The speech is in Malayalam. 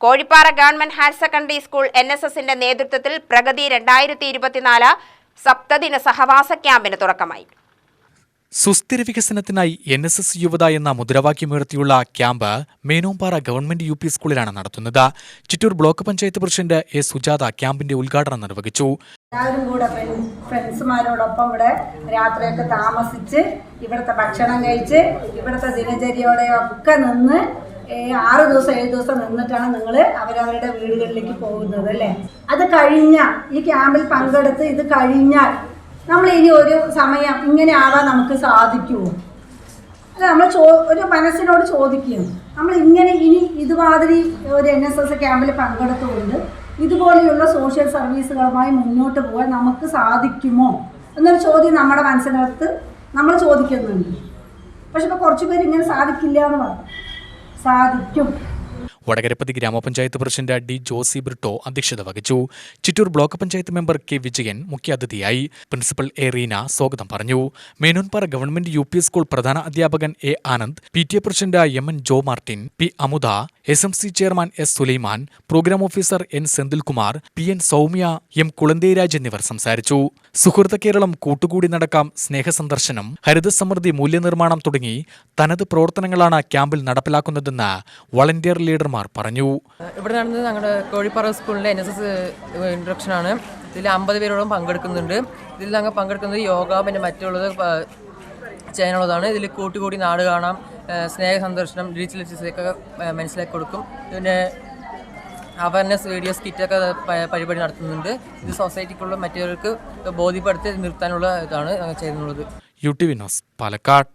Kozhippara government higher secondary school NSSന്റെ നേതൃത്വത്തിൽ പ്രഗതി 2024 സപ്തദിന സഹവാസ ക്യാമ്പിന് തുടക്കമായി. സുസ്ഥിര വികസനത്തിനായി NSS യുവത എന്ന മുദ്രാവാക്യമുയർത്തിയുള്ള ക്യാമ്പ് മേനോംപാറ ഗവൺമെന്റ് UP സ്കൂളിലാണ് നടത്തുന്നത്. Chittur block panchayat president A. Sujatha ക്യാമ്പിന്റെ ഉദ്ഘാടനം നിർവഹിച്ചു. എല്ലാവരും കൂടെ ഫ്രണ്ട്സുമാരോടൊപ്പം ഇവിടെ രാത്രിയൊക്കെ താമസിച്ച് ഇവിടുത്തെ ഭക്ഷണം കഴിച്ച് ഇവിടുത്തെ ദിനചര്യയോടെയൊക്കെ നിന്ന് 6 ദിവസം 7 ദിവസം നിന്നിട്ടാണ് നിങ്ങൾ അവരവരുടെ വീടുകളിലേക്ക് പോകുന്നത് അല്ലേ. അത് കഴിഞ്ഞാൽ ഈ ക്യാമ്പിൽ പങ്കെടുത്ത് ഇത് കഴിഞ്ഞാൽ നമ്മൾ ഇനി ഒരു സമയം ഇങ്ങനെ ആവാൻ നമുക്ക് സാധിക്കുമോ? അല്ല, നമ്മൾ ഒരു മനസ്സിനോട് ചോദിക്കുകയും നമ്മൾ ഇങ്ങനെ ഇനി ഇതുമാതിരി ഒരു NSS ക്യാമ്പിൽ പങ്കെടുത്തുകൊണ്ട് ഇതുപോലെയുള്ള സോഷ്യൽ സർവീസുകളുമായി മുന്നോട്ട് പോകാൻ നമുക്ക് സാധിക്കുമോ എന്നൊരു ചോദ്യം നമ്മുടെ മനസ്സിനകത്ത് നമ്മൾ ചോദിക്കുന്നുണ്ട്. പക്ഷെ ഇപ്പോൾ കുറച്ച് പേര് ഇങ്ങനെ സാധിക്കില്ല എന്ന് പറഞ്ഞു. സാധിക്കും. വടകരപ്പതി ഗ്രാമപഞ്ചായത്ത് പ്രസിഡന്റ് D. ജോസി ബ്രിട്ടോ അധ്യക്ഷത വഹിച്ചു. Chittur block panchayat member K. Vijayan മുഖ്യാതിഥിയായി. Principal A. റീന സ്വാഗതം പറഞ്ഞു. മേനോൻപാറ ഗവൺമെന്റ് UP സ്കൂൾ പ്രധാന അധ്യാപകൻ A. Anand, PTA president MN Jo Martin, P. Amudha, SMC chairman S. Sulaiman, programme officer N. Senthilkumar, PN Soumya, M. Kulantheraj എന്നിവർ സംസാരിച്ചു. സുഹൃത്ത് കേരളം കൂട്ടുകൂടി നടക്കാം, സ്നേഹസന്ദർശനം, ഹരിതസമൃദ്ധി മൂല്യനിർമ്മാണം തുടങ്ങി തനത് പ്രവർത്തനങ്ങളാണ് ക്യാമ്പിൽ നടപ്പിലാക്കുന്നതെന്ന് വളണ്ടിയർ ലീഡർമാർ പറഞ്ഞു. ഇവിടെ നടന്നത് ഞങ്ങളുടെ കോഴിപ്പാറ സ്കൂളിലെ NSS ഇൻട്രൊഡക്ഷൻ ആണ്. ഇതിൽ 50 പേരോളം പങ്കെടുക്കുന്നുണ്ട്. ഇതിൽ ഞങ്ങൾ പങ്കെടുക്കുന്നത് യോഗ പിന്നെ മറ്റുള്ളത് ചെയ്യാനുള്ളതാണ്. ഇതിൽ കൂട്ടുകൂടി നാട് കാണാം, സ്നേഹ സന്ദർശനം, ഡിജിറ്റൽ ലിറ്ററസിയൊക്കെ മനസ്സിലാക്കി കൊടുക്കും. പിന്നെ അവയർനെസ് വീഡിയോ സ്കിറ്റൊക്കെ പരിപാടി നടത്തുന്നുണ്ട്. ഇത് സൊസൈറ്റിക്കുള്ള മറ്റവർക്ക് ബോധ്യപ്പെടുത്തി നിർത്താനുള്ള ഇതാണ് ഞങ്ങൾ ചെയ്യുന്നത്. UTV news, Palakkad.